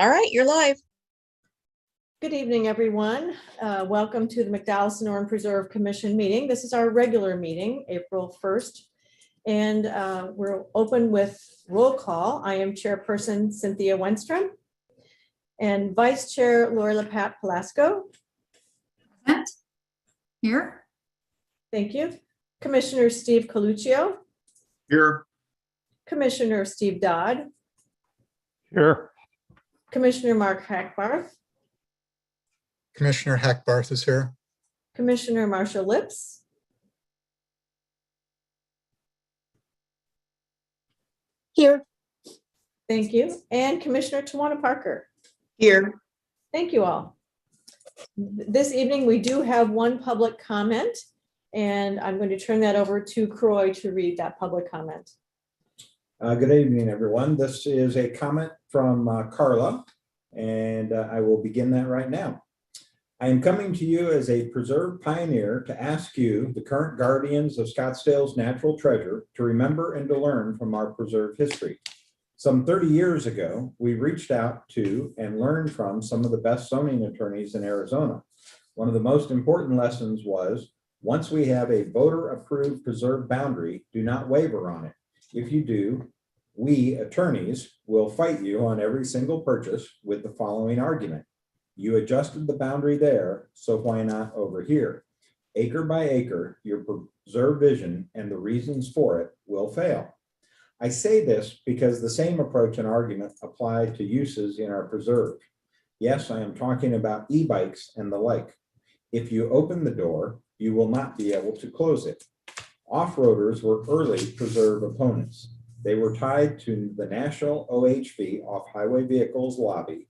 All right, you're live. Good evening, everyone. Welcome to the McDowell Sonoran Preserve Commission meeting. This is our regular meeting, April 1st, and we're open with roll call. I am Chairperson Cynthia Wenstrom and Vice Chair Lori LaPat Palasco. Here. Thank you. Commissioner Steve Coluccio. Here. Commissioner Steve Dodd. Here. Commissioner Mark Hackbarth. Commissioner Hackbarth is here. Commissioner Marcia Lips. Here. Thank you. And Commissioner Tawana Parker. Here. Thank you all. This evening, we do have one public comment, and I'm going to turn that over to Croy to read that public comment. Good evening, everyone. This is a comment from Carla, and I will begin that right now. I am coming to you as a preserve pioneer to ask you, the current guardians of Scottsdale's natural treasure, to remember and to learn from our preserve history. Some 30 years ago, we reached out to and learned from some of the best zoning attorneys in Arizona. One of the most important lessons was, once we have a voter-approved preserve boundary, do not waver on it. If you do, we attorneys will fight you on every single purchase with the following argument. You adjusted the boundary there, so why not over here? Acre by acre, your preserve vision and the reasons for it will fail. I say this because the same approach and argument apply to uses in our preserve. Yes, I am talking about e-bikes and the like. If you open the door, you will not be able to close it. Off-roaders were early preserve opponents. They were tied to the National OHV Off-Highway Vehicles lobby.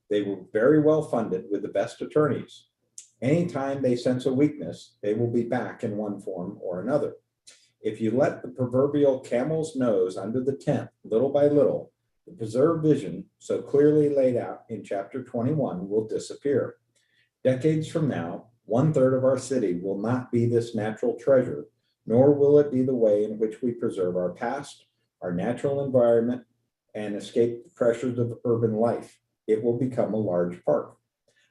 They were very well funded with the best attorneys. Anytime they sense a weakness, they will be back in one form or another. If you let the proverbial camel's nose under the tent little by little, the preserve vision so clearly laid out in chapter 21 will disappear. Decades from now, 1/3 of our city will not be this natural treasure, nor will it be the way in which we preserve our past, our natural environment, and escape the pressures of urban life. It will become a large park.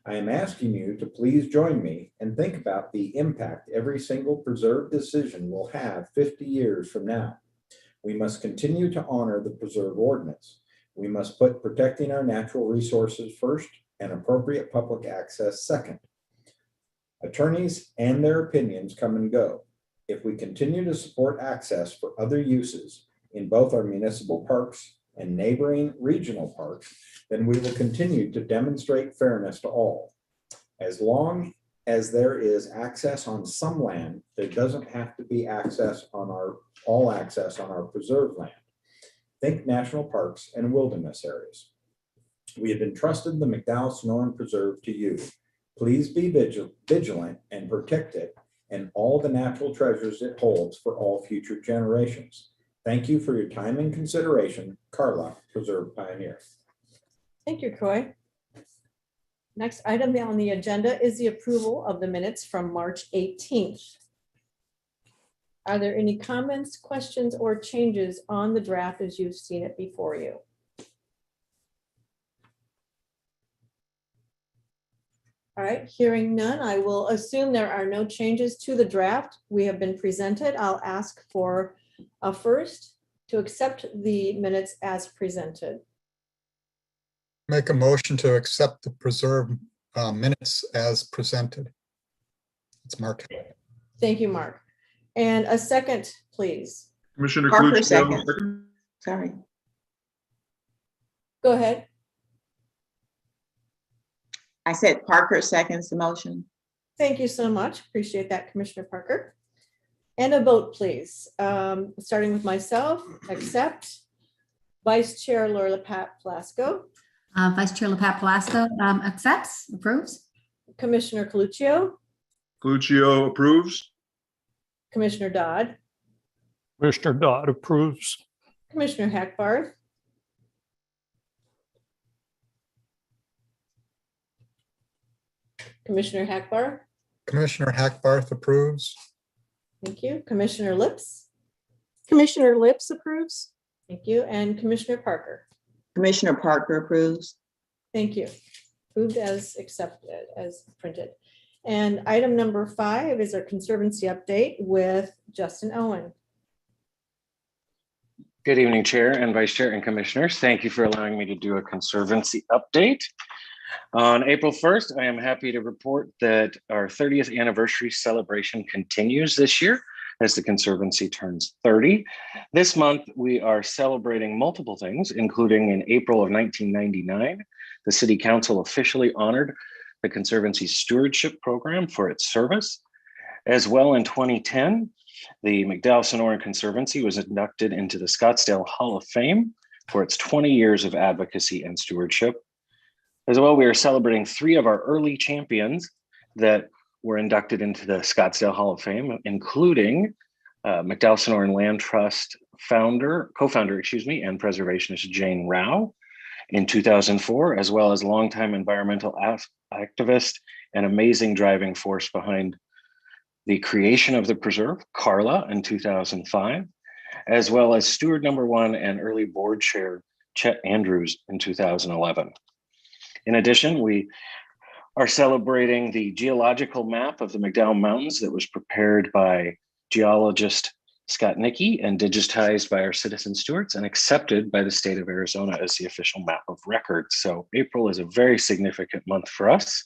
I am asking you to please join me and think about the impact every single preserve decision will have 50 years from now. We must continue to honor the preserve ordinance. We must put protecting our natural resources first and appropriate public access second. Attorneys and their opinions come and go. If we continue to support access for other uses in both our municipal parks and neighboring regional parks, then we will continue to demonstrate fairness to all. As long as there is access on some land, there doesn't have to be all access on our preserve land. Think national parks and wilderness areas. We have entrusted the McDowell Sonoran Preserve to you. Please be vigilant and protect it and all the natural treasures it holds for all future generations. Thank you for your time and consideration, Carla, Preserve Pioneer. Thank you, Croy. Next item on the agenda is the approval of the minutes from March 18th. Are there any comments, questions, or changes on the draft as you've seen it before you? All right, hearing none, I will assume there are no changes to the draft we have been presented. I'll ask for a first to accept the minutes as presented. Make a motion to accept the preserve minutes as presented. It's Mark. Thank you, Mark. And a second, please. Commissioner Parker, Coluccio. second. Sorry. Go ahead. I said Parker seconds the motion. Thank you so much. Appreciate that, Commissioner Parker. And a vote, please. Starting with myself, accept. Vice Chair Lori LaPat Palasco. Vice Chair LaPat Palasco accepts, approves. Commissioner Coluccio. Coluccio approves. Commissioner Dodd. Commissioner Dodd approves. Commissioner Hackbarth. Commissioner Hackbarth. Commissioner Hackbarth approves. Thank you. Commissioner Lips. Commissioner Lips approves. Thank you. And Commissioner Parker. Commissioner Parker approves. Thank you. Approved as accepted, as printed. And item number 5 is our Conservancy update with Justin Owen. Good evening, Chair and Vice Chair and Commissioners. Thank you for allowing me to do a Conservancy update. On April 1st, I am happy to report that our 30th anniversary celebration continues this year as the Conservancy turns 30. This month, we are celebrating multiple things, including in April of 1999, the City Council officially honored the Conservancy's stewardship program for its service. As well, in 2010, the McDowell Sonoran Conservancy was inducted into the Scottsdale Hall of Fame for its 20 years of advocacy and stewardship. As well, we are celebrating 3 of our early champions that were inducted into the Scottsdale Hall of Fame, including McDowell Sonoran Land Trust co-founder, and preservationist Jane Rao in 2004, as well as longtime environmental activist and amazing driving force behind the creation of the preserve, Carla, in 2005, as well as steward number 1 and early board chair, Chet Andrews, in 2011. In addition, we are celebrating the geological map of the McDowell Mountains that was prepared by geologist Scott Nickey and digitized by our citizen stewards and accepted by the state of Arizona as the official map of record. So April is a very significant month for us.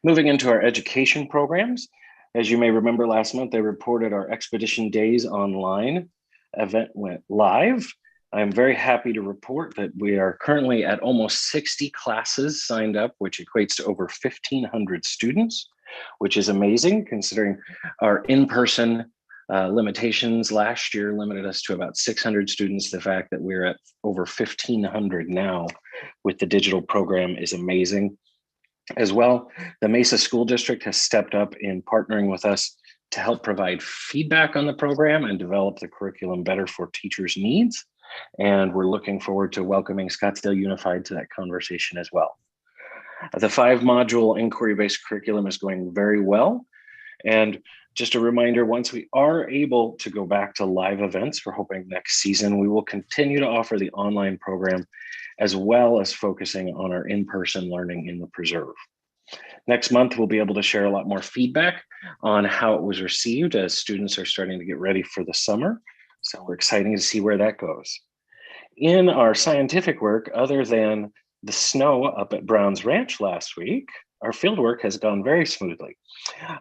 Moving into our education programs, as you may remember last month, I reported our Expedition Days Online event went live. I'm very happy to report that we are currently at almost 60 classes signed up, which equates to over 1,500 students, which is amazing considering our in-person limitations last year limited us to about 600 students. The fact that we're at over 1,500 now with the digital program is amazing. As well, the Mesa School District has stepped up in partnering with us to help provide feedback on the program and develop the curriculum better for teachers' needs. And we're looking forward to welcoming Scottsdale Unified to that conversation as well. The 5-module inquiry-based curriculum is going very well. And just a reminder, once we are able to go back to live events, we're hoping next season, we will continue to offer the online program as well as focusing on our in-person learning in the preserve. Next month, we'll be able to share a lot more feedback on how it was received as students are starting to get ready for the summer. So we're excited to see where that goes. In our scientific work, other than the snow up at Brown's Ranch last week, our field work has gone very smoothly.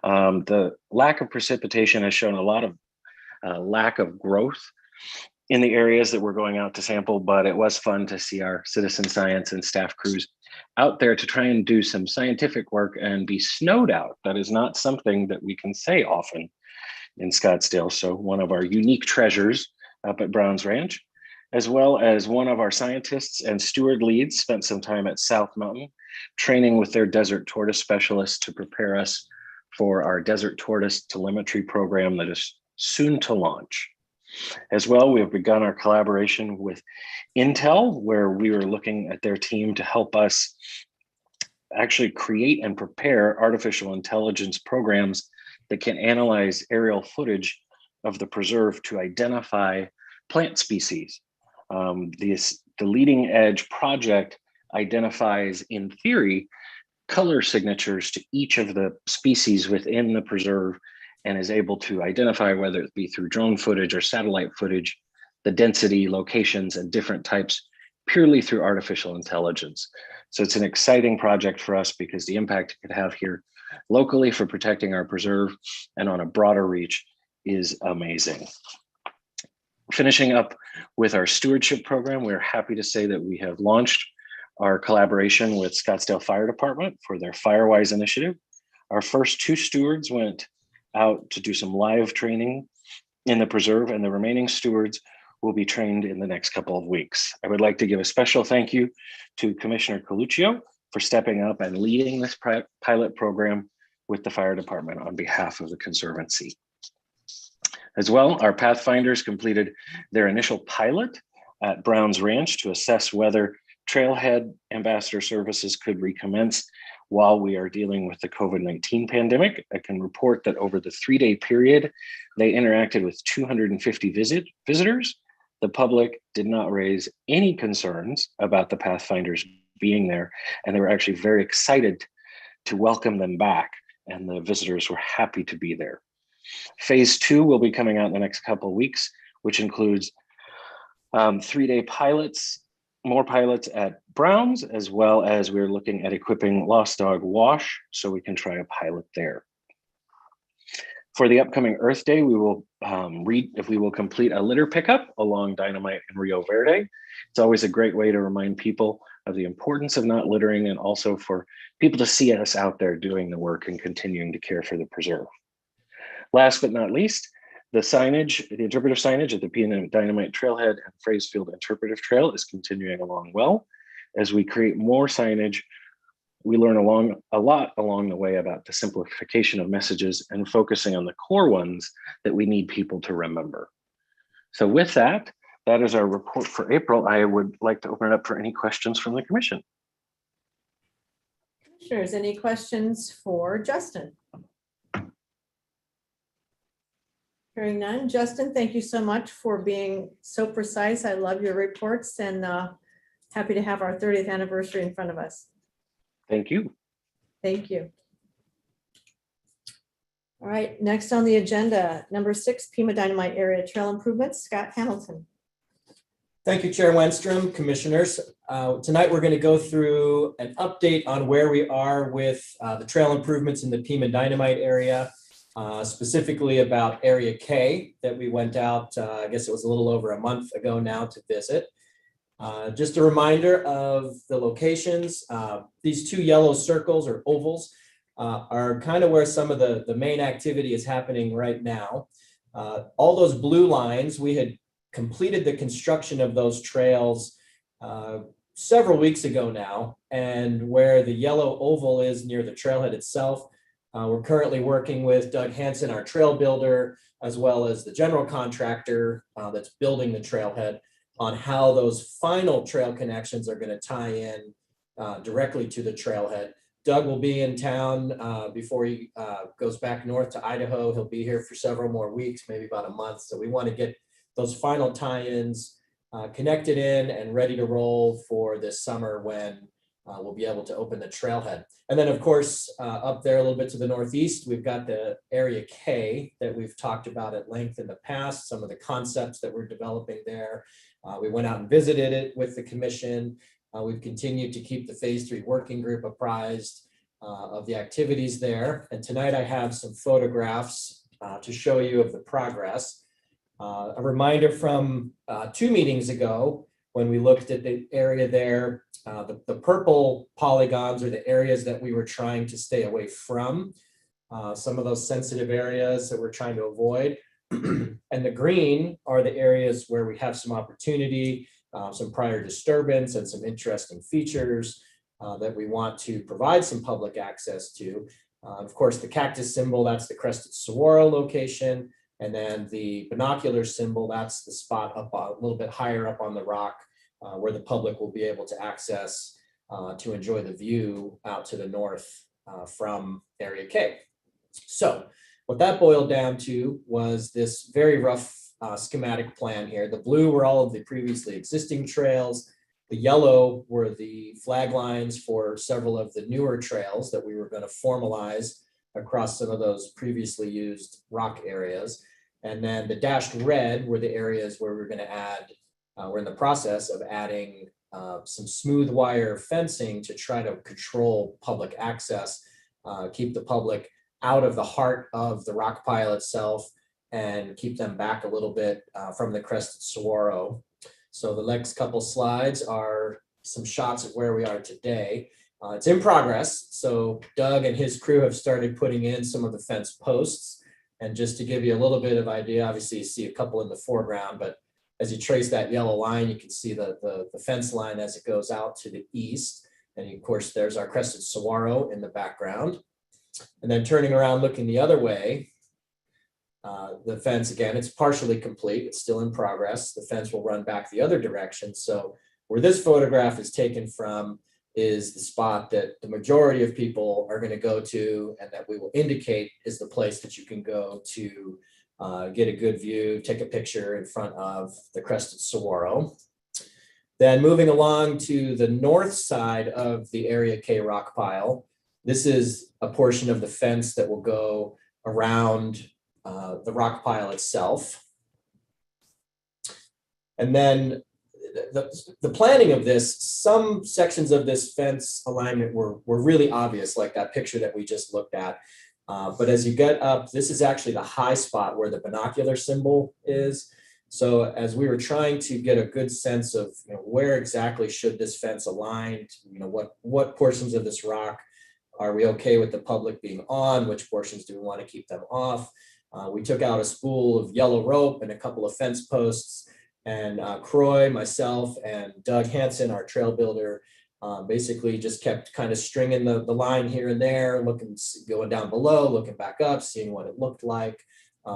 The lack of precipitation has shown a lot of lack of growth in the areas that we're going out to sample, but it was fun to see our citizen science and staff crews out there to try and do some scientific work and be snowed out. That is not something that we can say often in Scottsdale. So one of our unique treasures up at Brown's Ranch, as well as one of our scientists and steward leads spent some time at South Mountain training with their desert tortoise specialists to prepare us for our desert tortoise telemetry program that is soon to launch. As well, we have begun our collaboration with Intel, where we were looking at their team to help us actually create and prepare artificial intelligence programs that can analyze aerial footage of the preserve to identify plant species. The leading edge project identifies, in theory, color signatures to each of the species within the preserve and is able to identify, whether it be through drone footage or satellite footage, the density, locations, and different types purely through artificial intelligence. So it's an exciting project for us because the impact it could have here locally for protecting our preserve and on a broader reach is amazing. Finishing up with our stewardship program, we're happy to say that we have launched our collaboration with Scottsdale Fire Department for their Firewise initiative. Our first 2 stewards went out to do some live training in the preserve, and the remaining stewards will be trained in the next couple of weeks. I would like to give a special thank you to Commissioner Coluccio for stepping up and leading this pilot program with the fire department on behalf of the Conservancy. As well, our Pathfinders completed their initial pilot at Brown's Ranch to assess whether Trailhead Ambassador Services could recommence while we are dealing with the COVID-19 pandemic. I can report that over the 3-day period, they interacted with 250 visitors. The public did not raise any concerns about the Pathfinders being there, and they were actually very excited to welcome them back, and the visitors were happy to be there. Phase 2 will be coming out in the next couple of weeks, which includes 3-day pilots, more pilots at Browns, as well as we're looking at equipping Lost Dog Wash so we can try a pilot there. For the upcoming Earth Day, we will read if we will complete a litter pickup along Dynamite and Rio Verde. It's always a great way to remind people of the importance of not littering, and also for people to see us out there doing the work and continuing to care for the preserve. Last but not least, the signage, the interpretive signage at the Pima Dynamite Trailhead and Frazefield Interpretive Trail is continuing along well. As we create more signage, we learn a lot along the way about the simplification of messages and focusing on the core ones that we need people to remember. So with that, that is our report for April. I would like to open it up for any questions from the commission. Commissioners, any questions for Justin? Hearing none. Justin, thank you so much for being so precise. I love your reports, and happy to have our 30th anniversary in front of us. Thank you. Thank you. All right, next on the agenda, number 6, Pima Dynamite Area Trail Improvements, Scott Hamilton. Thank you, Chair Wenstrom, Commissioners. Tonight, we're going to go through an update on where we are with the trail improvements in the Pima Dynamite area, specifically about Area K that we went out, I guess it was a little over a month ago now, to visit. Just a reminder of the locations. These 2 yellow circles or ovals are kind of where some of the main activity is happening right now. All those blue lines, we had completed the construction of those trails several weeks ago now, and where the yellow oval is near the trailhead itself, we're currently working with Doug Hansen, our trail builder, as well as the general contractor that's building the trailhead, on how those final trail connections are going to tie in directly to the trailhead. Doug will be in town before he goes back north to Idaho. He'll be here for several more weeks, maybe about a month. So we want to get those final tie-ins connected in and ready to roll for this summer when we'll be able to open the trailhead. And then, of course, up there a little bit to the northeast, we've got the Area K that we've talked about at length in the past, some of the concepts that we're developing there. We went out and visited it with the commission. We've continued to keep the Phase 3 working group apprised of the activities there. And tonight I have some photographs to show you of the progress. A reminder from 2 meetings ago when we looked at the area there, the purple polygons are the areas that we were trying to stay away from, some of those sensitive areas that we're trying to avoid. And the green are the areas where we have some opportunity, some prior disturbance and some interesting features that we want to provide some public access to. Of course, the cactus symbol, that's the crested saguaro location. And then the binocular symbol, that's the spot up a little bit higher up on the rock where the public will be able to access to enjoy the view out to the north from Area K. So what that boiled down to was this very rough schematic plan here. The blue were all of the previously existing trails. The yellow were the flag lines for several of the newer trails that we were going to formalize across some of those previously used rock areas. And then the dashed red were the areas where we're going to add, we're in the process of adding some smooth wire fencing to try to control public access, keep the public out of the heart of the rock pile itself and keep them back a little bit from the crested saguaro. So the next couple slides are some shots of where we are today. It's in progress. So Doug and his crew have started putting in some of the fence posts. And just to give you a little bit of idea, obviously you see a couple in the foreground, but as you trace that yellow line, you can see the fence line as it goes out to the east. And of course, there's our crested saguaro in the background. And then turning around, looking the other way, the fence, again, it's partially complete. It's still in progress. The fence will run back the other direction. So where this photograph is taken from is the spot that the majority of people are going to go to and that we will indicate is the place that you can go to get a good view, take a picture in front of the crested saguaro. Then moving along to the north side of the Area K rock pile, this is a portion of the fence that will go around the rock pile itself. And then the planning of this, some sections of this fence alignment were really obvious, like that picture that we just looked at. But as you get up, this is actually the high spot where the binocular symbol is. So as we were trying to get a good sense of, where exactly should this fence align, what portions of this rock are we okay with the public being on, which portions do we want to keep them off? We took out a spool of yellow rope and a couple of fence posts, and Croy, myself, and Doug Hansen, our trail builder, basically just kept kind of stringing the line here and there, going down below, looking back up, seeing what it looked like,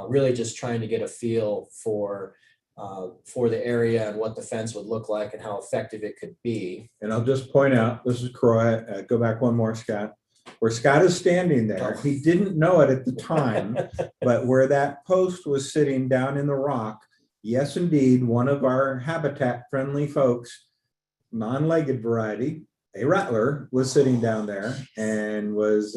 really just trying to get a feel for the area and what the fence would look like and how effective it could be. And I'll just point out, this is Croy. Go back one more, Scott. Where Scott is standing there, he didn't know it at the time, but where that post was sitting down in the rock, yes, indeed, one of our habitat-friendly folks, non-legged variety, a rattler, was sitting down there and was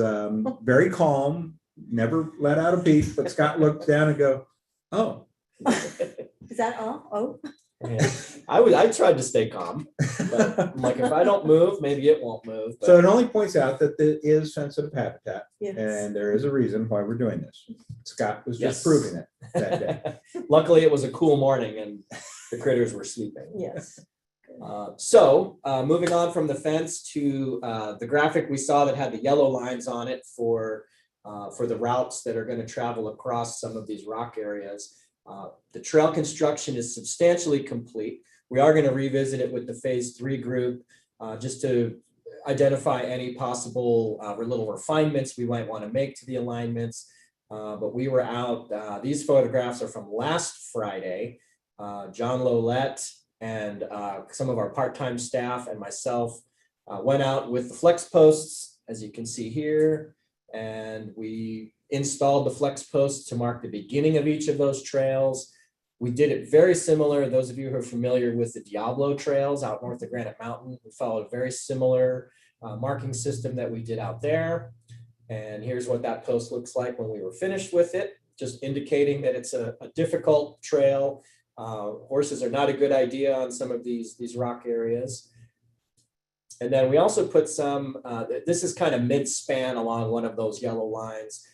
very calm, never let out a peep, but Scott looked down and go, oh. Is that all? Oh. Yeah. I tried to stay calm, but I'm like, if I don't move, maybe it won't move. But So it only points out that it is sensitive habitat, Yes. and there is a reason why we're doing this. Scott was just Yes. proving it that day. luckily it was a cool morning and the critters were sleeping. Yes. So moving on from the fence to the graphic we saw that had the yellow lines on it for the routes that are going to travel across some of these rock areas. The trail construction is substantially complete. We are going to revisit it with the phase 3 group just to identify any possible little refinements we might want to make to the alignments. But we were out, these photographs are from last Friday. John Lolette and some of our part-time staff and myself went out with the flex posts, as you can see here, and we installed the flex posts to mark the beginning of each of those trails. We did it very similar. Those of you who are familiar with the Diablo trails out north of Granite Mountain, we followed a very similar marking system that we did out there. And here's what that post looks like when we were finished with it, just indicating that it's a difficult trail. Horses are not a good idea on some of these rock areas. And then we also put some, this is kind of mid-span along one of those yellow lines.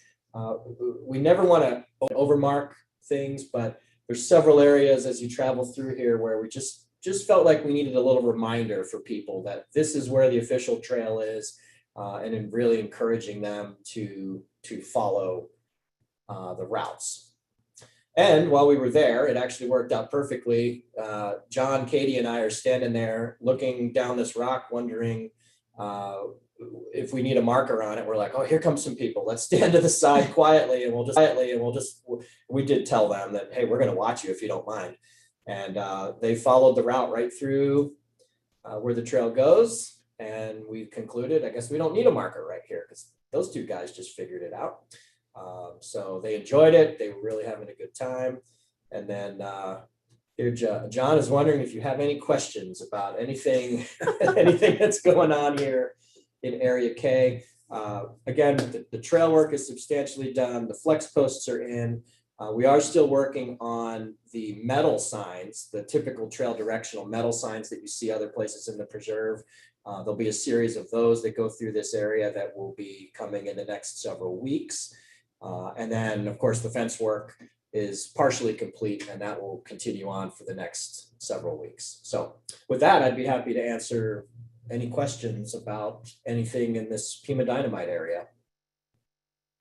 We never want to overmark things, but there's several areas as you travel through here where we just felt like we needed a little reminder for people that this is where the official trail is, and in really encouraging them to follow the routes. And while we were there, it actually worked out perfectly. John, Katie, and I are standing there looking down this rock, wondering if we need a marker on it. We're like, oh, here comes some people. Let's stand to the side quietly, and we did tell them that, hey, we're going to watch you if you don't mind. And they followed the route right through where the trail goes. And we concluded, I guess we don't need a marker right here because those two guys just figured it out. So they enjoyed it. They were really having a good time. And then here, John is wondering if you have any questions about anything, anything that's going on here in Area K. Again, the trail work is substantially done. The flex posts are in. We are still working on the metal signs, the typical trail directional metal signs that you see other places in the preserve. There'll be a series of those that go through this area that will be coming in the next several weeks. And then, of course, the fence work is partially complete, and that will continue on for the next several weeks. So with that, I'd be happy to answer any questions about anything in this Pima Dynamite area.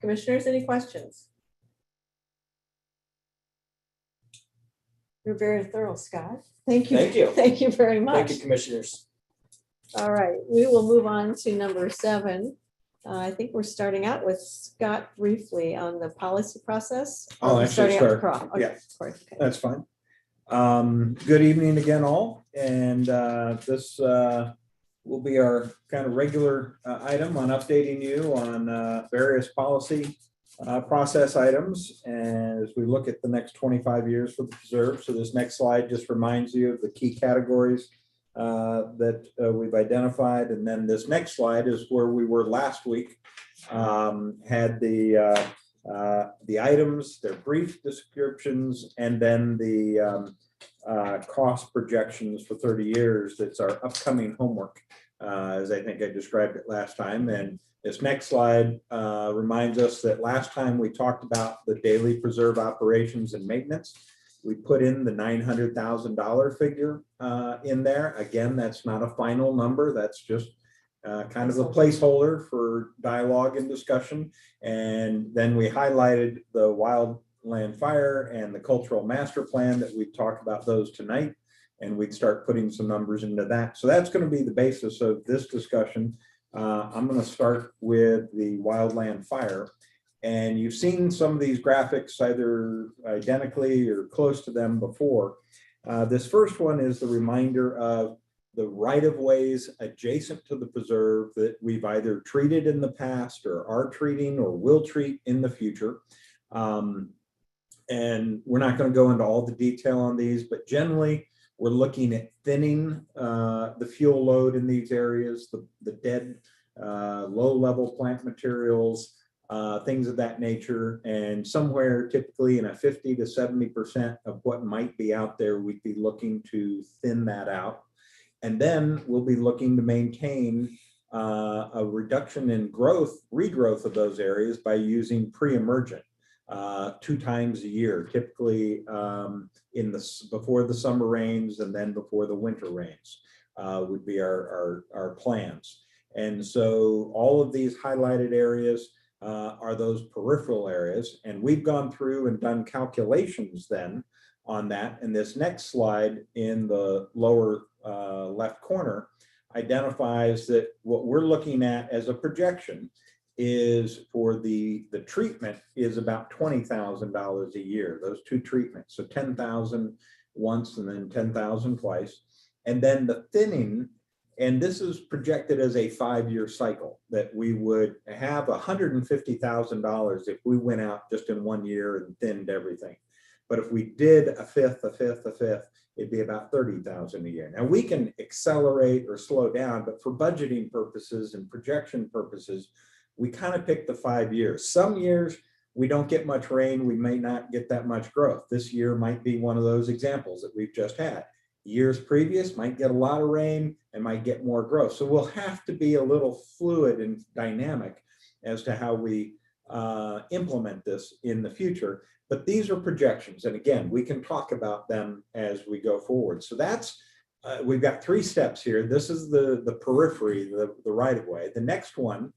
Commissioners, any questions? You're very thorough, Scott. Thank you. Thank you. Thank you very much. Thank you, commissioners. All right, we will move on to number 7. I think we're starting out with Scott briefly on the policy process. I'll We're actually starting out with start. Crow. Okay, Yeah. sorry, okay. That's fine. Good evening again, all. And this will be our kind of regular item on updating you on various policy process items as we look at the next 25 years for the preserve. So this next slide just reminds you of the key categories that we've identified. And then this next slide is where we were last week. Had the items, their brief descriptions, and then the cost projections for 30 years. That's our upcoming homework, as I think I described it last time. And this next slide reminds us that last time we talked about the daily preserve operations and maintenance. We put in the $900,000 figure in there. Again, that's not a final number. That's just kind of a placeholder for dialogue and discussion. And then we highlighted the wildland fire and the cultural master plan that we've talked about those tonight. And we'd start putting some numbers into that. So that's going to be the basis of this discussion. I'm going to start with the wildland fire. And you've seen some of these graphics either identically or close to them before. This first one is the reminder of the right-of-ways adjacent to the preserve that we've either treated in the past or are treating or will treat in the future. And we're not going to go into all the detail on these, but generally we're looking at thinning the fuel load in these areas, the dead low-level plant materials, things of that nature, and somewhere typically in a 50 to 70% of what might be out there, we'd be looking to thin that out. And then we'll be looking to maintain a reduction in regrowth of those areas by using pre-emergent 2 times a year, typically before the summer rains and then before the winter rains would be our plans. And so all of these highlighted areas are those peripheral areas. And we've gone through and done calculations then on that. And this next slide in the lower left corner identifies that what we're looking at as a projection is for the treatment is about $20,000 a year, those 2 treatments. So 10,000 once and then 10,000 twice. And then the thinning, and this is projected as a 5-year cycle, that we would have $150,000 if we went out just in 1 year and thinned everything. But if we did a fifth, it'd be about $30,000 a year. Now we can accelerate or slow down, but for budgeting purposes and projection purposes, we kind of pick the 5 years. Some years we don't get much rain, we may not get that much growth. This year might be one of those examples that we've just had. Years previous might get a lot of rain and might get more growth. So we'll have to be a little fluid and dynamic as to how we implement this in the future. But these are projections. And again, we can talk about them as we go forward. So that's, we've got 3 steps here. This is the periphery, the right-of-way. The next one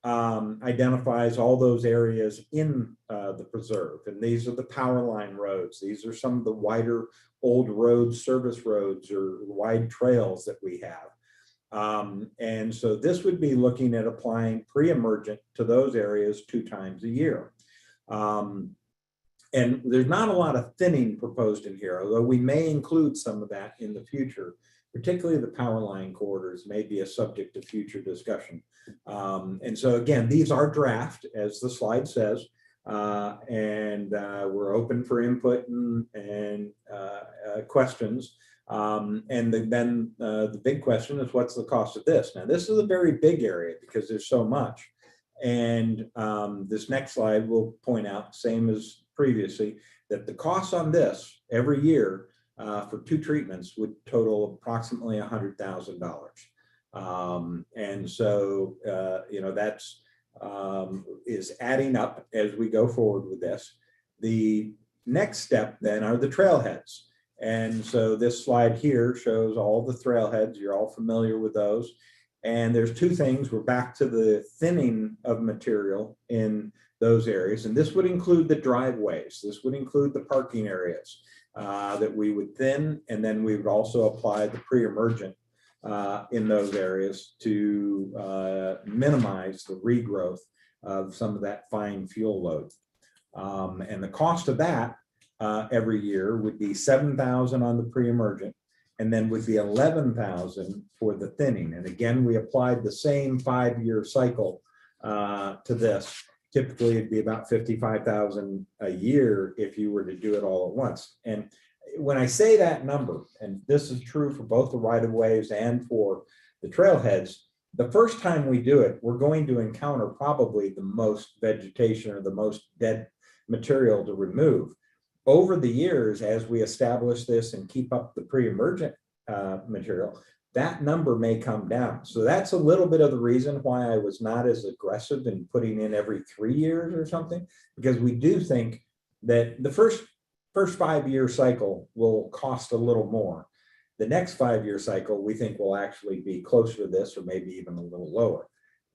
identifies all those areas in the preserve. And these are the power line roads. These are some of the wider old roads, service roads, or wide trails that we have. And so this would be looking at applying pre-emergent to those areas 2 times a year. And there's not a lot of thinning proposed in here, although we may include some of that in the future. Particularly the power line corridors may be a subject of future discussion. And so again, these are draft, as the slide says, and we're open for input and questions. And then the big question is, what's the cost of this? Now, this is a very big area because there's so much. And this next slide will point out, same as previously, that the costs on this every year for 2 treatments would total approximately $100,000. And so, you know, that's is adding up as we go forward with this. The next step then are the trailheads. And so this slide here shows all the trailheads. You're all familiar with those. And there's 2 things. We're back to the thinning of material in those areas. And this would include the driveways. This would include the parking areas that we would thin. And then we would also apply the pre-emergent in those areas to minimize the regrowth of some of that fine fuel load. And the cost of that every year would be $7,000 on the pre-emergent, and then would be $11,000 for the thinning. And again, we applied the same 5-year cycle to this. Typically, it'd be about $55,000 a year if you were to do it all at once. And when I say that number, and this is true for both the right of ways and for the trailheads, the first time we do it, we're going to encounter probably the most vegetation or the most dead material to remove. Over the years, as we establish this and keep up the pre-emergent material, that number may come down. So that's a little bit of the reason why I was not as aggressive in putting in every 3 years or something, because we do think that the first 5-year cycle will cost a little more. The next 5-year cycle, we think will actually be closer to this or maybe even a little lower.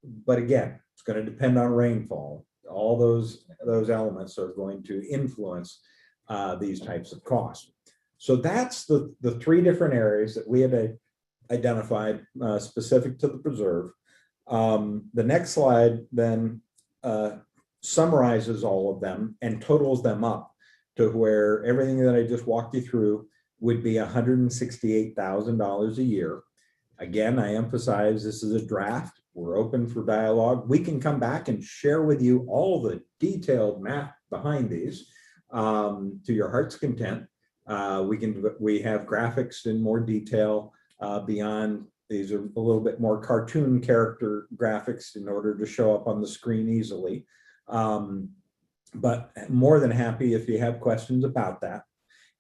But again, it's going to depend on rainfall. All those elements are going to influence these types of costs. So that's the 3 different areas that we had identified specific to the preserve. The next slide then summarizes all of them and totals them up to where everything that I just walked you through would be $168,000 a year. Again, I emphasize this is a draft. We're open for dialogue. We can come back and share with you all the detailed math behind these to your heart's content. We have graphics in more detail beyond. These are a little bit more cartoon character graphics in order to show up on the screen easily. But more than happy if you have questions about that.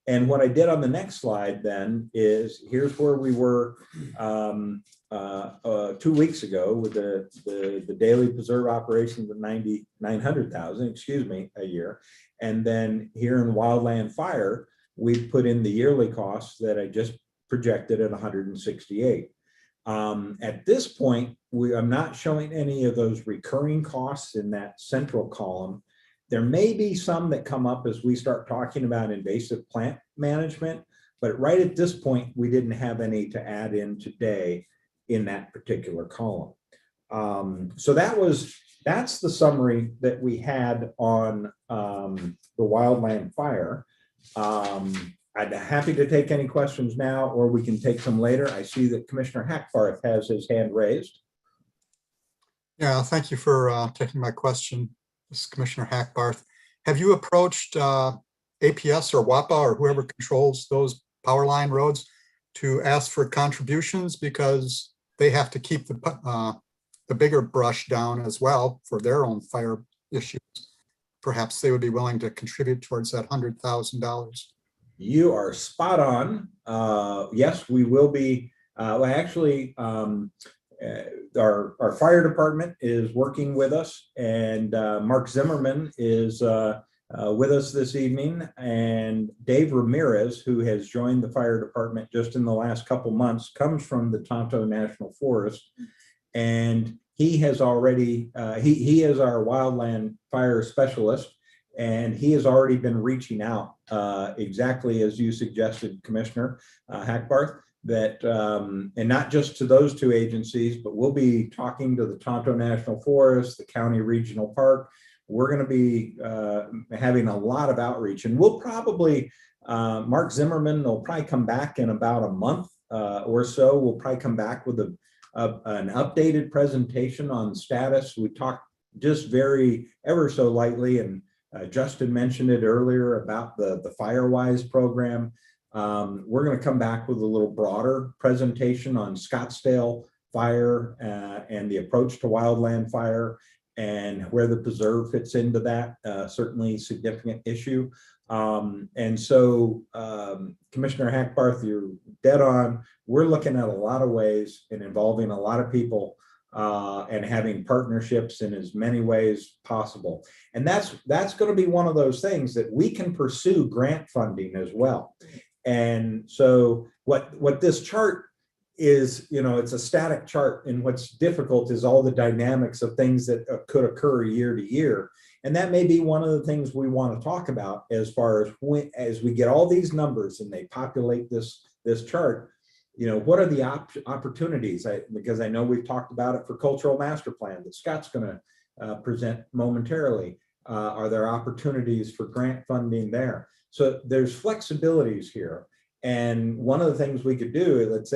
And what I did on the next slide then is here's where we were 2 weeks ago with the daily preserve operations of 900,000, excuse me, a year. And then here in Wildland Fire, we put in the yearly costs that I just projected at 168. At this point, I'm not showing any of those recurring costs in that central column. There may be some that come up as we start talking about invasive plant management, but right at this point, we didn't have any to add in today in that particular column. So that's the summary that we had on the Wildland Fire. I'd be happy to take any questions now, or we can take them later. I see that Commissioner Hackbarth has his hand raised. Yeah, thank you for taking my question. This is Commissioner Hackbarth. Have you approached APS or WAPA or whoever controls those power line roads to ask for contributions, because they have to keep the bigger brush down as well for their own fire issues? Perhaps they would be willing to contribute towards that $100,000. You are spot on. Yes, we will be. Well, actually, our fire department is working with us, and Mark Zimmerman is with us this evening, and Dave Ramirez, who has joined the fire department just in the last couple months, comes from the Tonto National Forest, and he has already he is our wildland fire specialist, and he has already been reaching out exactly as you suggested, Commissioner Hackbarth, that and not just to those 2 agencies, but we'll be talking to the Tonto National Forest, the County Regional Park. We're going to be having a lot of outreach, and we'll probably Mark Zimmerman will probably come back in about a month or so. We'll probably come back with an updated presentation on status. We talked just ever so lightly, and Justin mentioned it earlier about the FireWise program. We're going to come back with a little broader presentation on Scottsdale fire and the approach to wildland fire and where the preserve fits into that, certainly significant issue. And so, Commissioner Hackbarth, you're dead on. We're looking at a lot of ways and involving a lot of people and having partnerships in as many ways possible. And that's going to be one of those things that we can pursue grant funding as well. And so what this chart is, it's a static chart, and what's difficult is all the dynamics of things that could occur year to year. And that may be one of the things we want to talk about as far as as we get all these numbers and they populate this chart, what are the opportunities? Because I know we've talked about it for cultural master plan that Scott's going to present momentarily. Are there opportunities for grant funding there? So there's flexibilities here. And one of the things we could do is, let's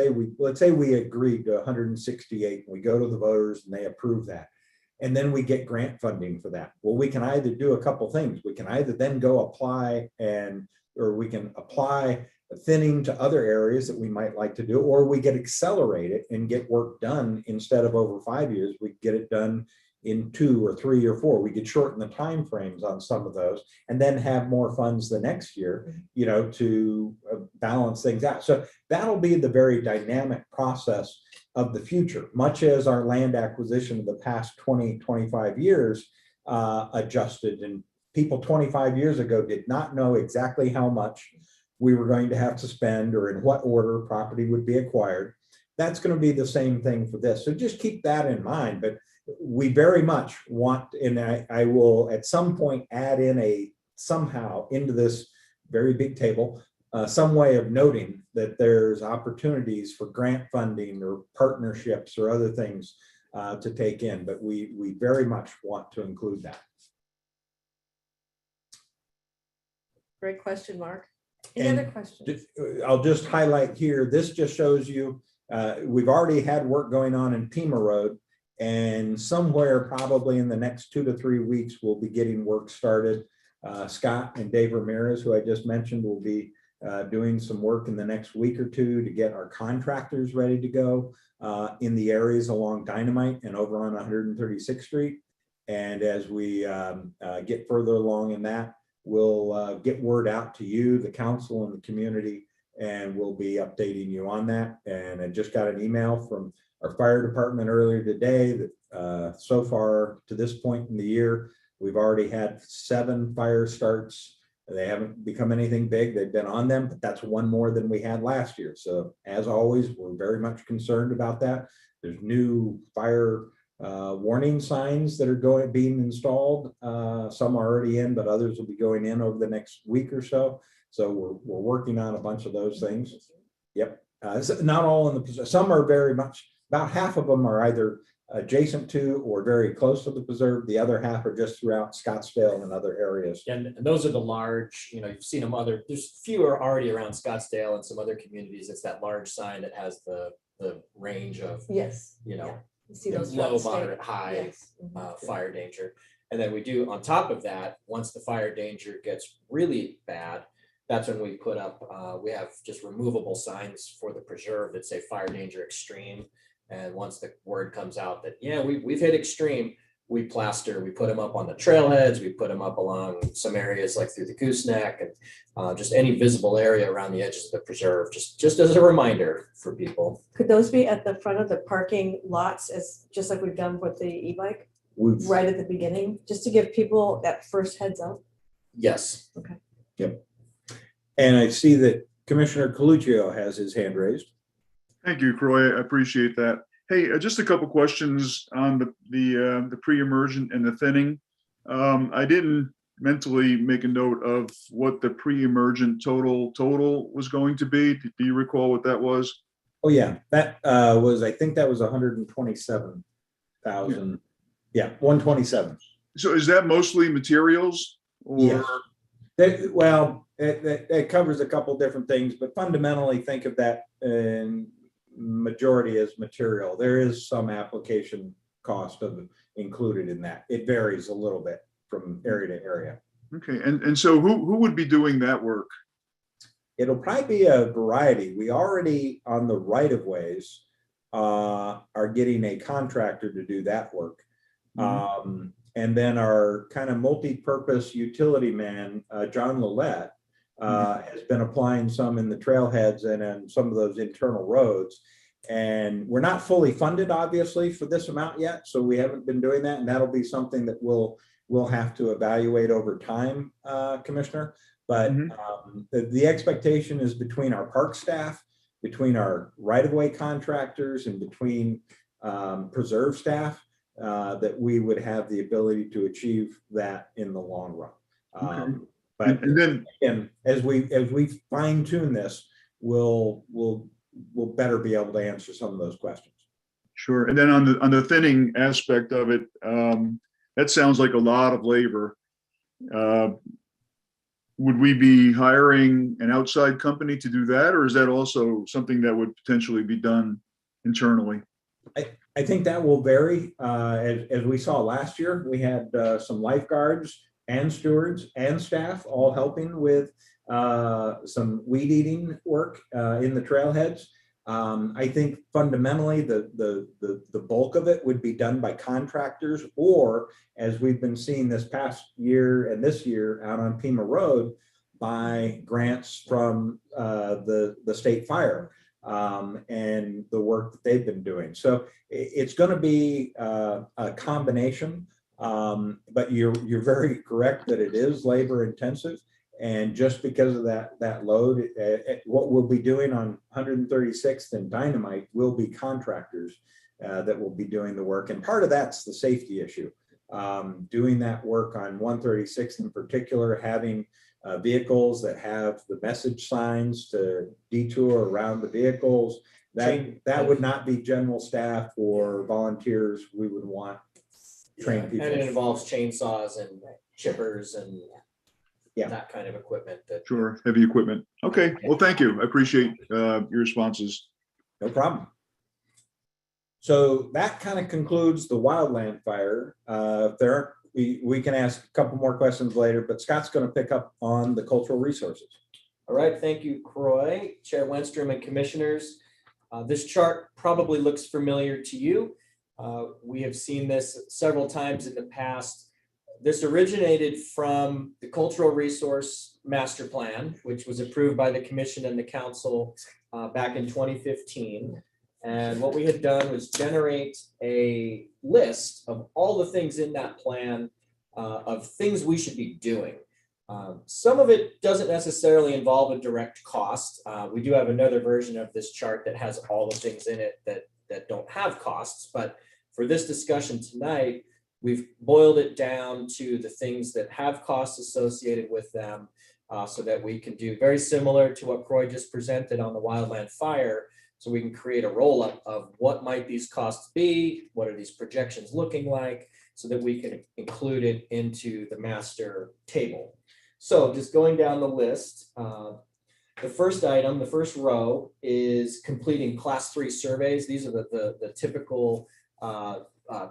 say we agreed to 168 and we go to the voters and they approve that. And then we get grant funding for that. Well, we can either do a couple things. We can either then go apply and or we can apply thinning to other areas that we might like to do, or we get accelerated and get work done instead of over 5 years, we get it done in 2 or 3 or 4. We could shorten the timeframes on some of those and then have more funds the next year, to balance things out. So that'll be the very dynamic process of the future, much as our land acquisition of the past 20, 25 years adjusted. And people 25 years ago did not know exactly how much we were going to have to spend or in what order property would be acquired. That's going to be the same thing for this. So just keep that in mind. But we very much want, and I will at some point add in somehow into this very big table, some way of noting that there's opportunities for grant funding or partnerships or other things to take in, but we very much want to include that. Great question, Mark. Any And other questions? I'll just highlight here, this just shows you, we've already had work going on in Pima Road, and somewhere probably in the next 2 to 3 weeks, we'll be getting work started. Scott and Dave Ramirez, who I just mentioned, will be doing some work in the next week or two to get our contractors ready to go in the areas along Dynamite and over on 136th Street. And as we get further along in that, we'll get word out to you, the council and the community, and we'll be updating you on that. And I just got an email from our fire department earlier today that so far to this point in the year, we've already had 7 fire starts. They haven't become anything big. They've been on them, but that's 1 more than we had last year. So as always, we're very much concerned about that. There's new fire warning signs that are being installed. Some are already in, but others will be going in over the next week or so. So we're working on a bunch of those things. Yep. Not all in the, some are very much, about half of them are either adjacent to or very close to the preserve. The other half are just throughout Scottsdale and other areas. And those are the large, you've seen them there's fewer already around Scottsdale and some other communities. It's that large sign that has the range of, Yes. Yeah. You see those low, trucks stay- moderate, high Yes. Mhm. fire danger. And then we do, on top of that, once the fire danger gets really bad, that's when we put up, we have just removable signs for the preserve that say fire danger extreme. And once the word comes out that, we've hit extreme, we put them up on the trailheads, we put them up along some areas like through the gooseneck and just any visible area around the edges of the preserve, just as a reminder for people. Could those be at the front of the parking lots just like we've done with the e-bike, right at the beginning, just to give people that first heads up? Yes. Okay. Yep. And I see that Commissioner Coluccio has his hand raised. Thank you, Croy. I appreciate that. Hey, just a couple questions on the pre-emergent and the thinning. I didn't mentally make a note of what the pre-emergent total was going to be. Do you recall what that was? Oh, yeah, that I think that was 127,000. Yeah, 127. So is that mostly materials? Or Yes. It covers a couple different things, but fundamentally think of that in majority as material. There is some application cost included in that. It varies a little bit from area to area. Okay, and so who would be doing that work? It'll probably be a variety. We already on the right of ways are getting a contractor to do that work. And then our kind of multi-purpose utility man, John Lillette, has been applying some in the trailheads and in some of those internal roads. And we're not fully funded, obviously, for this amount yet. So we haven't been doing that. And that'll be something that we'll have to evaluate over time, Commissioner. But the expectation is between our park staff, between our right-of-way contractors, and between preserve staff, that we would have the ability to achieve that in the long run. But And then, again, as we fine tune this, we'll better be able to answer some of those questions. sure. And then on the thinning aspect of it, that sounds like a lot of labor. Would we be hiring an outside company to do that, or is that also something that would potentially be done internally? I think that will vary. As we saw last year, we had some lifeguards and stewards and staff all helping with some weed eating work in the trailheads. I think fundamentally the bulk of it would be done by contractors, or as we've been seeing this past year and this year out on Pima Road, by grants from the state fire and the work that they've been doing. So it's going to be a combination, but you're very correct that it is labor intensive. And just because of that load, what we'll be doing on 136th and Dynamite will be contractors that will be doing the work. And part of that's the safety issue. Doing that work on 136th in particular, having vehicles that have the message signs to detour around the vehicles, that would not be general staff or volunteers. We would want trained people. And it involves chainsaws and chippers and Yeah. that kind of equipment that. Sure, heavy equipment. Okay, well, thank you. I appreciate your responses. No problem. So that kind of concludes the Wildland fire. We can ask a couple more questions later, but Scott's going to pick up on the cultural resources. All right, thank you, Croy, Chair Wenstrom, and commissioners. This chart probably looks familiar to you. We have seen this several times in the past. This originated from the Cultural Resource Master Plan, which was approved by the Commission and the Council back in 2015. And what we had done was generate a list of all the things in that plan of things we should be doing. Some of it doesn't necessarily involve a direct cost. We do have another version of this chart that has all the things in it that don't have costs. But for this discussion tonight, we've boiled it down to the things that have costs associated with them so that we can do very similar to what Croy just presented on the Wildland fire. So we can create a roll-up of what might these costs be, what are these projections looking like, so that we can include it into the master table. So just going down the list, the first item, the first row is completing class 3 surveys. These are the typical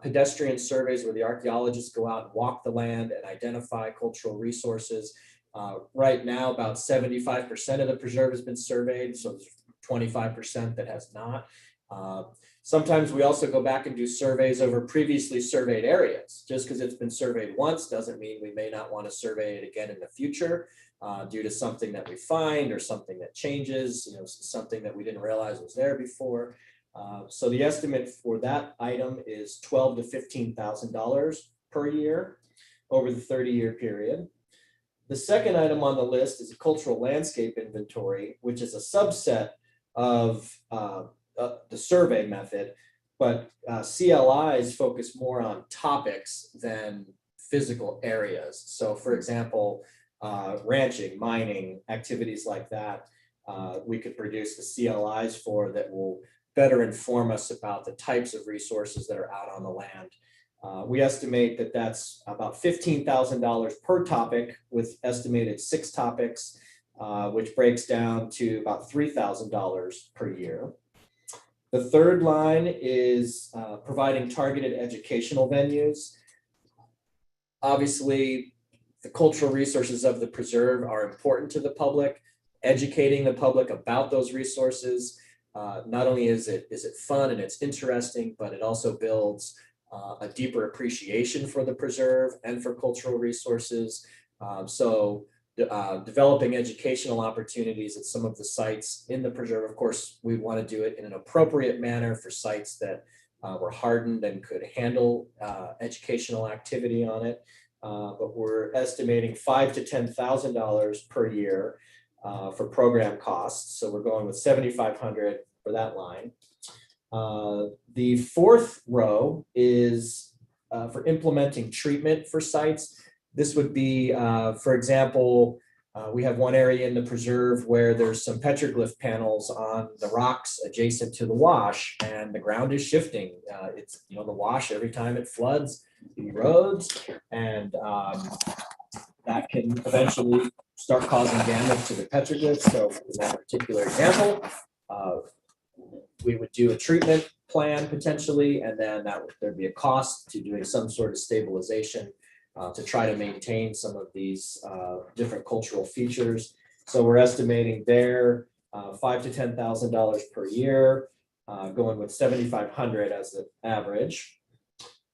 pedestrian surveys where the archaeologists go out and walk the land and identify cultural resources. Right now, about 75% of the preserve has been surveyed, so there's 25% that has not. Sometimes we also go back and do surveys over previously surveyed areas. Just because it's been surveyed once doesn't mean we may not want to survey it again in the future due to something that we find or something that changes, something that we didn't realize was there before. So the estimate for that item is $12,000 to $15,000 per year over the 30-year period. The second item on the list is a cultural landscape inventory, which is a subset of the survey method, but CLIs focus more on topics than physical areas. So for example, ranching, mining, activities like that, we could produce the CLIs for that will better inform us about the types of resources that are out on the land. We estimate that that's about $15,000 per topic with estimated 6 topics, which breaks down to about $3,000 per year. The third line is providing targeted educational venues. Obviously, the cultural resources of the preserve are important to the public. Educating the public about those resources, not only is it fun and it's interesting, but it also builds a deeper appreciation for the preserve and for cultural resources. Developing educational opportunities at some of the sites in the preserve. Of course, we want to do it in an appropriate manner for sites that were hardened and could handle educational activity on it. But we're estimating $5,000 to $10,000 per year for program costs. So we're going with $7,500 for that line. The fourth row is for implementing treatment for sites. This would be, for example, we have one area in the preserve where there's some petroglyph panels on the rocks adjacent to the wash, and the ground is shifting. It's, the wash, every time it floods, erodes, and that can eventually start causing damage to the petroglyphs. So in that particular example, we would do a treatment plan potentially, and then there'd be a cost to doing some sort of stabilization to try to maintain some of these different cultural features. So we're estimating there $5,000 to $10,000 per year, going with 7,500 as the average.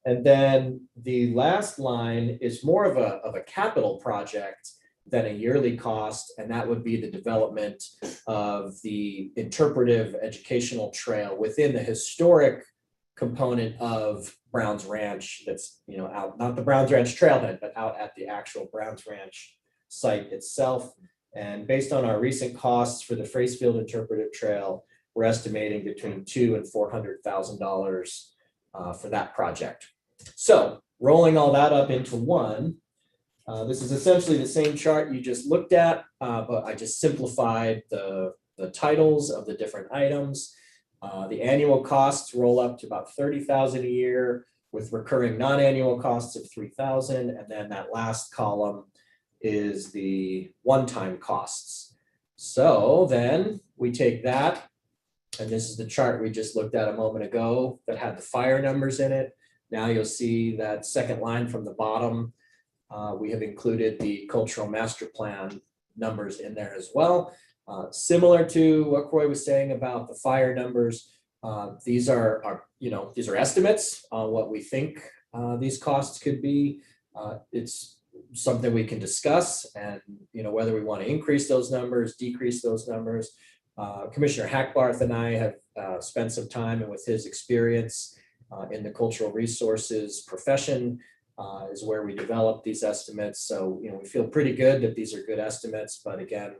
And then the last line is more of a capital project than a yearly cost, and that would be the development of the interpretive educational trail within the historic component of Browns Ranch that's, out, not the Browns Ranch trailhead, but out at the actual Browns Ranch site itself. And based on our recent costs for the Fracefield Interpretive Trail, we're estimating between $200,000 and $400,000 for that project. So rolling all that up into one, this is essentially the same chart you just looked at, but I just simplified the titles of the different items. The annual costs roll up to about $30,000 a year with recurring non-annual costs of $3,000. And then that last column is the one-time costs. So then we take that, and this is the chart we just looked at a moment ago that had the fire numbers in it. Now you'll see that second line from the bottom. We have included the cultural master plan numbers in there as well. Similar to what Croy was saying about the fire numbers, these are estimates on what we think these costs could be. It's something we can discuss, and whether we want to increase those numbers, decrease those numbers. Commissioner Hackbarth and I have spent some time, and with his experience in the cultural resources profession is where we develop these estimates. So we feel pretty good that these are good estimates, but again,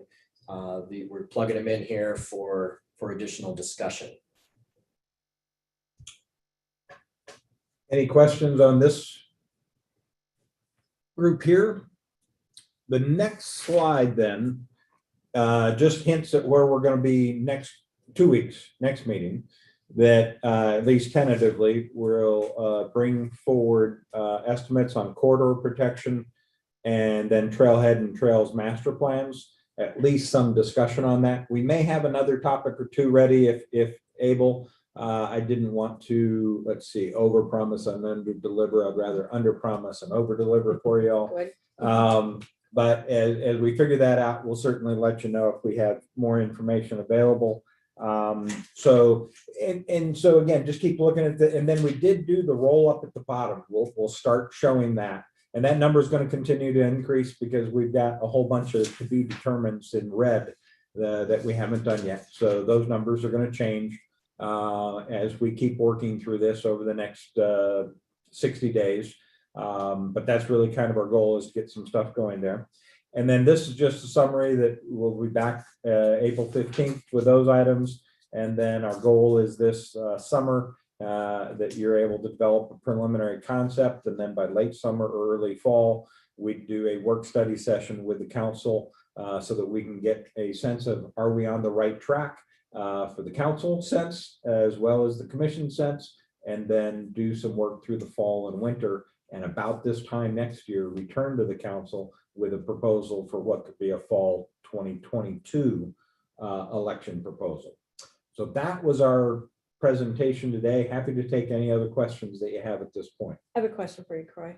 we're plugging them in here for additional discussion. Any questions on this group here? The next slide then just hints at where we're going to be next 2 weeks, next meeting, that at least tentatively we'll bring forward estimates on corridor protection and then trailhead and trails master plans, at least some discussion on that. We may have another topic or two ready if able. I didn't want to, overpromise and under-deliver. I'd rather underpromise and over-deliver for y'all. But as we figure that out, we'll certainly let you know if we have more information available. So again, just keep looking at and then we did do the roll up at the bottom. We'll start showing that. And that number is going to continue to increase because we've got a whole bunch of to be determineds in red that we haven't done yet. So those numbers are going to change as we keep working through this over the next 60 days. But that's really kind of our goal, is to get some stuff going there. And then this is just a summary that we'll be back April 15th with those items. And then our goal is this summer that you're able to develop a preliminary concept. And then by late summer or early fall, we do a work study session with the council so that we can get a sense of, are we on the right track for the council sense as well as the commission sense, and then do some work through the fall and winter. And about this time next year, return to the council with a proposal for what could be a fall 2022 election proposal. So that was our presentation today. Happy to take any other questions that you have at this point. I have a question for you, Croy.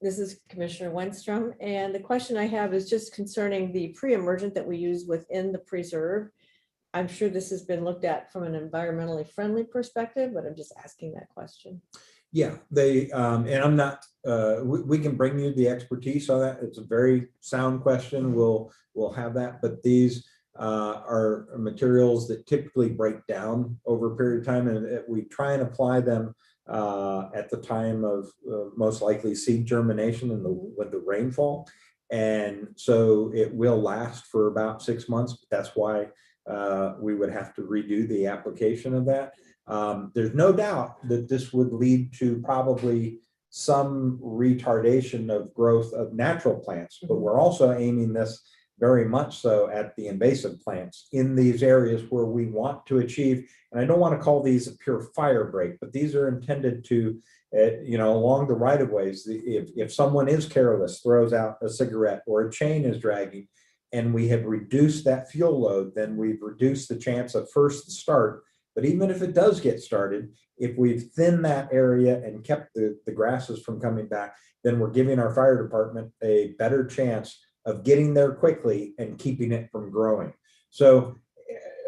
This is Commissioner Wenstrom, and the question I have is just concerning the pre-emergent that we use within the preserve. I'm sure this has been looked at from an environmentally friendly perspective, but I'm just asking that question. Yeah, they and I'm not. We can bring you the expertise on that. It's a very sound question. We'll have that, but these are materials that typically break down over a period of time, and we try and apply them at the time of most likely seed germination and with the rainfall, and so it will last for about 6 months. That's why we would have to redo the application of that. There's no doubt that this would lead to probably some retardation of growth of natural plants, but we're also aiming this very much so at the invasive plants in these areas where we want to achieve, and I don't want to call these a pure fire break, but these are intended to, along the right of ways, if someone is careless, throws out a cigarette or a chain is dragging, and we have reduced that fuel load, then we've reduced the chance of first start. But even if it does get started, if we've thinned that area and kept the grasses from coming back, then we're giving our fire department a better chance of getting there quickly and keeping it from growing. So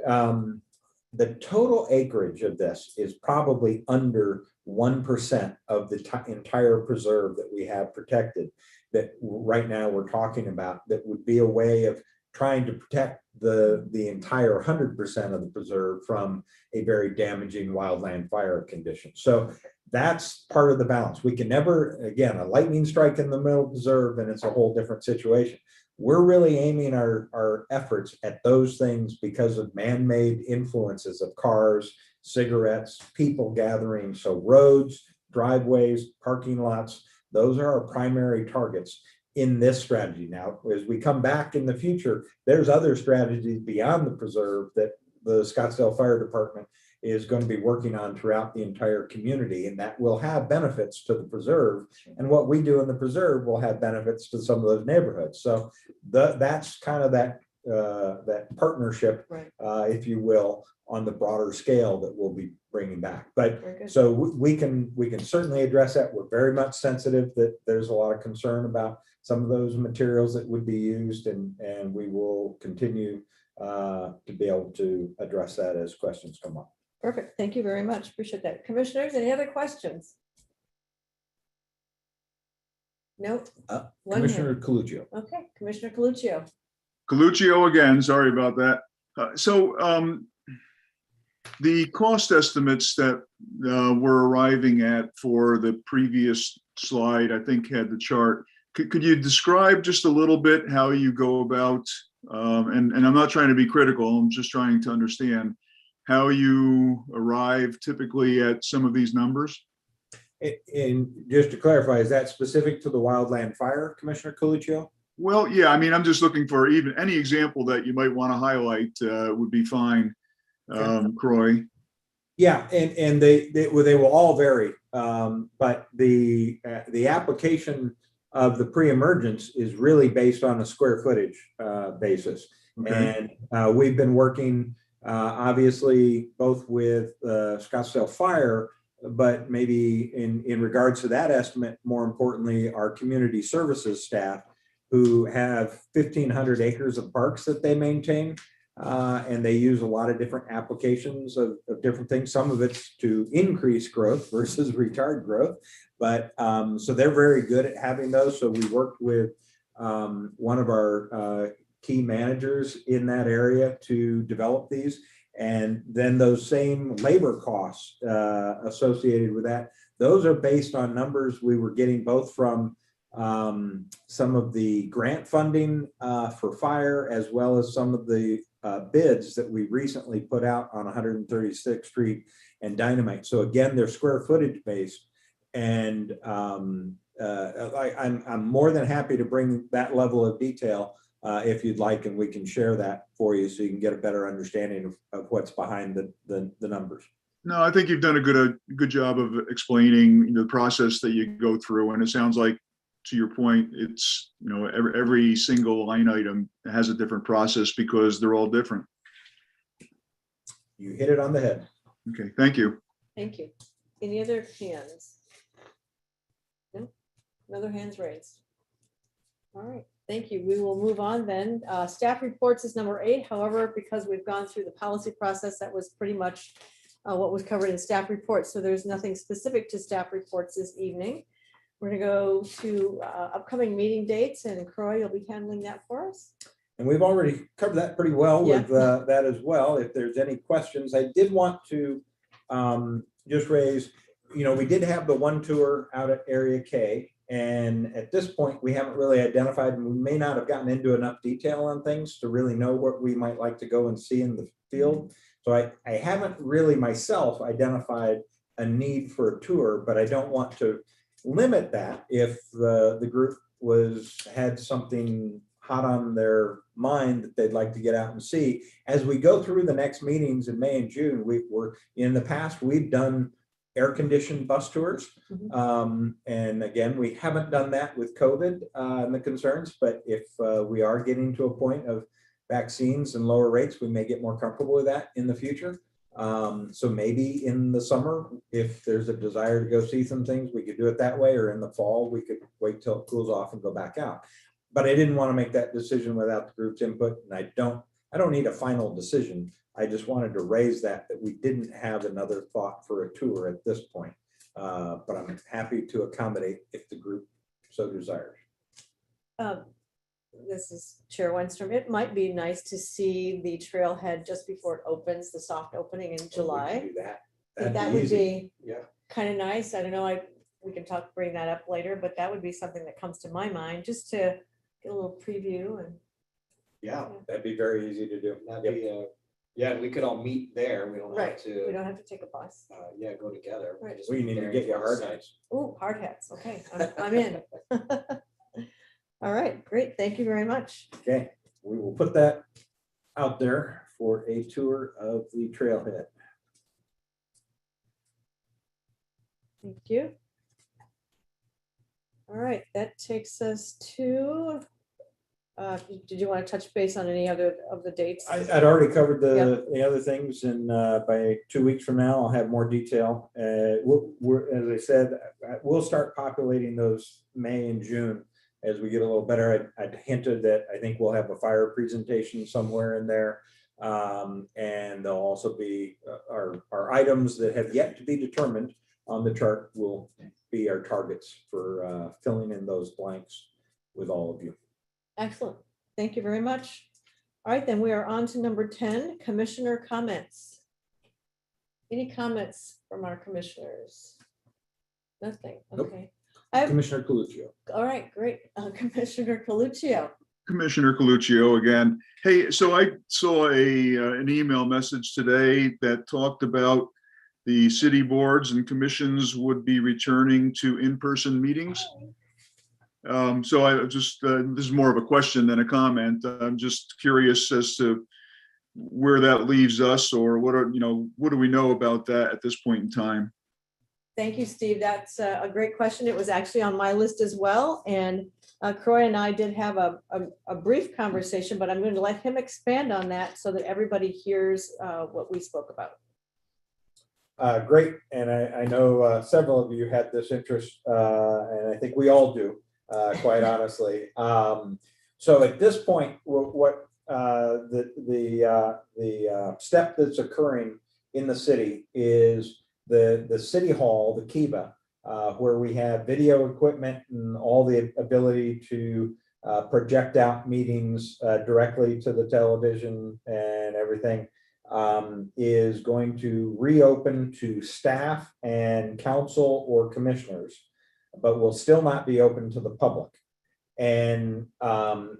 the total acreage of this is probably under 1% of the entire preserve that we have protected, that right now we're talking about, that would be a way of trying to protect the entire 100% of the preserve from a very damaging wildland fire condition. So that's part of the balance. We can never, again, a lightning strike in the middle of the preserve and it's a whole different situation. We're really aiming our efforts at those things because of man-made influences of cars, cigarettes, people gathering. So roads, driveways, parking lots, those are our primary targets in this strategy. Now, as we come back in the future, there's other strategies beyond the preserve that the Scottsdale Fire Department is going to be working on throughout the entire community, and that will have benefits to the preserve. And what we do in the preserve will have benefits to some of those neighborhoods. So that's kind of that partnership, Right. If you will, on the broader scale that we'll be bringing back. But Very good. so we can certainly address that. We're very much sensitive that there's a lot of concern about some of those materials that would be used, and we will continue to be able to address that as questions come up. Perfect. Thank you very much. Appreciate that. Commissioners, any other questions? Nope. One hand. Commissioner Coluccio. Okay, Commissioner Coluccio. Coluccio again, sorry about that. The cost estimates that we're arriving at for the previous slide, I think had the chart. Could you describe just a little bit how you go about, and I'm not trying to be critical, I'm just trying to understand how you arrive typically at some of these numbers? And just to clarify, is that specific to the wildland fire, Commissioner Coluccio? Well, yeah, I mean, I'm just looking for even any example that you might want to highlight would be fine, Croy. Yeah, and they will all vary, but the application of the pre-emergence is really based on a square footage basis. Okay. And we've been working obviously both with Scottsdale Fire, but maybe in regards to that estimate, more importantly, our community services staff, who have 1,500 acres of parks that they maintain. And they use a lot of different applications of different things. Some of it's to increase growth versus retard growth. But so they're very good at having those. So we worked with one of our key managers in that area to develop these. And then those same labor costs associated with that, those are based on numbers we were getting both from some of the grant funding for fire, as well as some of the bids that we recently put out on 136th Street and Dynamite. So again, they're square footage based. And I'm more than happy to bring that level of detail if you'd like, and we can share that for you so you can get a better understanding of what's behind the numbers. No, I think you've done a good job of explaining the process that you go through, and it sounds like, to your point, it's every single line item has a different process because they're all different. You hit it on the head. Okay, thank you. Thank you. Any other hands? No? No other hands raised. All right, thank you. We will move on then. Staff reports is number 8. However, because we've gone through the policy process, that was pretty much what was covered in staff reports. So there's nothing specific to staff reports this evening. We're going to go to upcoming meeting dates, and Croy, you'll be handling that for us. And we've already covered that pretty well with that as well. If there's any questions, I did want to just raise, we did have the one tour out at Area K, and at this point, we haven't really identified, and we may not have gotten into enough detail on things to really know what we might like to go and see in the field. So I haven't really myself identified a need for a tour, but I don't want to limit that if the group had something hot on their mind that they'd like to get out and see. As we go through the next meetings in May and June, in the past, we've done air-conditioned bus tours. Mm-hmm. And again, we haven't done that with COVID and the concerns, but if we are getting to a point of vaccines and lower rates, we may get more comfortable with that in the future. So maybe in the summer, if there's a desire to go see some things, we could do it that way, or in the fall, we could wait till it cools off and go back out. But I didn't want to make that decision without the group's input, and I don't need a final decision. I just wanted to raise that we didn't have another thought for a tour at this point. But I'm happy to accommodate if the group so desires. This is Chair Wenstrom. It might be nice to see the trailhead just before it opens, the soft opening in We July. can do that. I think That'd that be would easy. be Yeah. kind of nice. I don't know, we can bring that up later, but that would be something that comes to my mind, just to get a little preview and. Yeah, that'd be very easy to do. That'd be, yeah, we could all meet there. We don't have Right, we to, don't have to take a bus. yeah, go together. Right. just We meet need to there get and you go hard outside. hats. Oh, hard hats. Okay, I'm in. All right, great. Thank you very much. Okay, we will put that out there for a tour of the trailhead. Thank you. All right, that takes us to, did you want to touch base on any other of the dates? I'd already covered the other things, and by 2 weeks from now, I'll have more detail. We're, as I said, we'll start populating those May and June as we get a little better. I'd hinted that I think we'll have a fire presentation somewhere in there. And there'll also be our items that have yet to be determined on the chart will be our targets for filling in those blanks with all of you. Excellent. Thank you very much. All right, then we are on to number 10, commissioner comments. Any comments from our commissioners? Nothing. Nope. Okay. Commissioner Coluccio. All right, great. Commissioner Coluccio. Commissioner Coluccio again. Hey, so I saw an email message today that talked about the city boards and commissions would be returning to in-person meetings. So I just, this is more of a question than a comment. I'm just curious as to where that leaves us, or what do we know about that at this point in time? Thank you, Steve. That's a great question. It was actually on my list as well. And Croy and I did have a brief conversation, but I'm going to let him expand on that so that everybody hears what we spoke about. Great, and I know several of you had this interest, and I think we all do, quite honestly. So at this point, what the step that's occurring in the city is the city hall, the Kiva, where we have video equipment and all the ability to project out meetings directly to the television and everything. Is going to reopen to staff and council or commissioners, but will still not be open to the public. And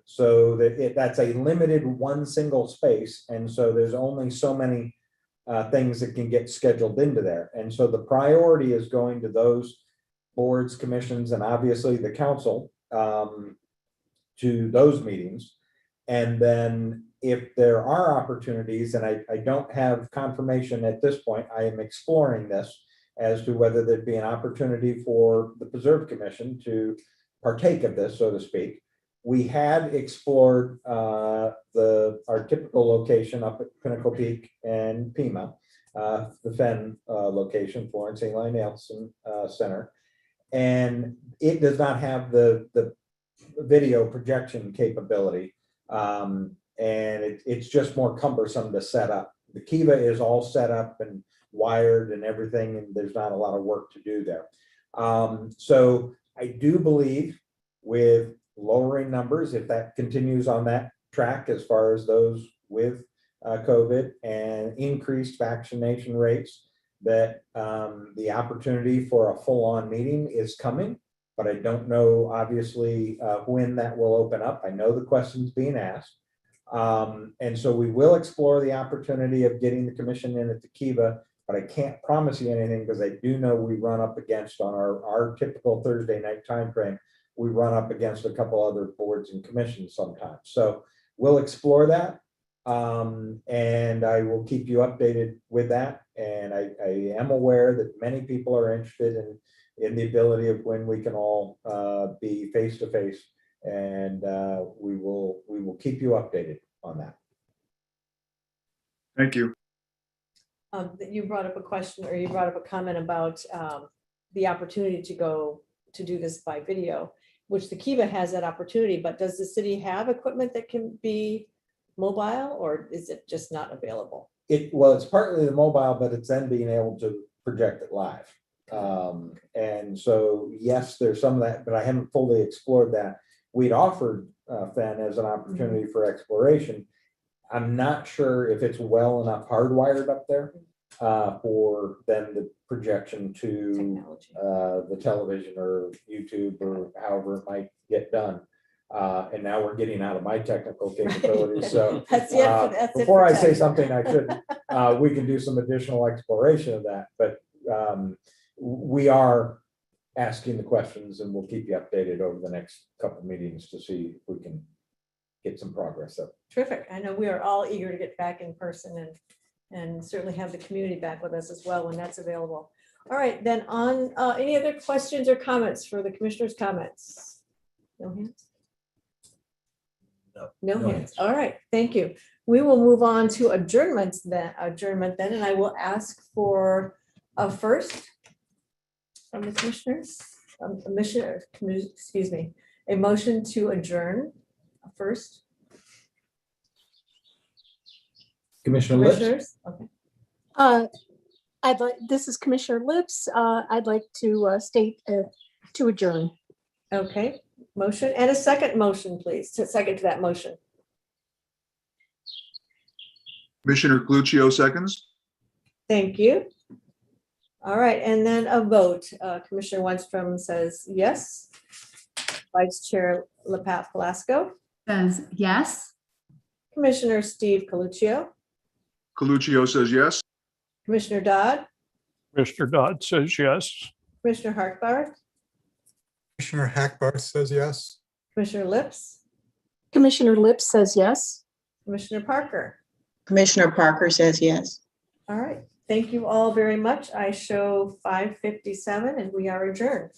so that's a limited one single space. And so there's only so many things that can get scheduled into there. And so the priority is going to those boards, commissions, and obviously the council to those meetings. And then if there are opportunities, and I don't have confirmation at this point, I am exploring this as to whether there'd be an opportunity for the Preserve Commission to partake of this, so to speak. We had explored our typical location up at Pinnacle Peak and Pima, the Fenn location, Florence Eli Nelson Center, and it does not have the video projection capability. And it's just more cumbersome to set up. The Kiva is all set up and wired and everything, and there's not a lot of work to do there. So I do believe with lowering numbers, if that continues on that track as far as those with COVID and increased vaccination rates, that the opportunity for a full-on meeting is coming, but I don't know obviously when that will open up. I know the question's being asked. And so we will explore the opportunity of getting the commission in at the Kiva, but I can't promise you anything because I do know we run up against on our typical Thursday night timeframe, we run up against a couple other boards and commissions sometimes. So we'll explore that. And I will keep you updated with that. And I am aware that many people are interested in the ability of when we can all be face to face. And we will keep you updated on that. Thank you. You brought up a question, or you brought up a comment about the opportunity to go to do this by video. which the Kiva has that opportunity, but does the city have equipment that can be mobile, or is it just not available? Well, it's partly the mobile, but it's then being able to project it live. And so, yes, there's some of that, but I haven't fully explored that. We'd offered Fen as an opportunity for exploration. I'm not sure if it's well enough hardwired up there for then the projection to Technology. the television or YouTube or however it might get done. And now we're getting out of my technical capabilities. So That's it. That's it before for I say tech. something I shouldn't, we can do some additional exploration of that. But we are asking the questions, and we'll keep you updated over the next couple of meetings to see if we can get some progress up. Terrific. I know we are all eager to get back in person and certainly have the community back with us as well when that's available. All right, then on any other questions or comments for the commissioners' comments? No hands? No hands. All right, thank you. We will move on to adjournment then, and I will ask for a first from the commissioners, excuse me, a motion to adjourn first. Commissioner Lips? Commissioners? Okay. This is Commissioner Lips. I'd like to state to adjourn. Okay, motion and a second motion, please, to second to that motion. Commissioner Cluccio seconds. Thank you. All right, and then a vote. Commissioner Wenstrom says yes. Vice Chair LaPat Velasco. Says yes. Commissioner Steve Coluccio. Coluccio says yes. Commissioner Dodd. Mr. Dodd says yes. Commissioner Harkbarth. Commissioner Hackbarth says yes. Commissioner Lips. Commissioner Lips says yes. Commissioner Parker. Commissioner Parker says yes. All right, thank you all very much. I show 5:57 and we are adjourned.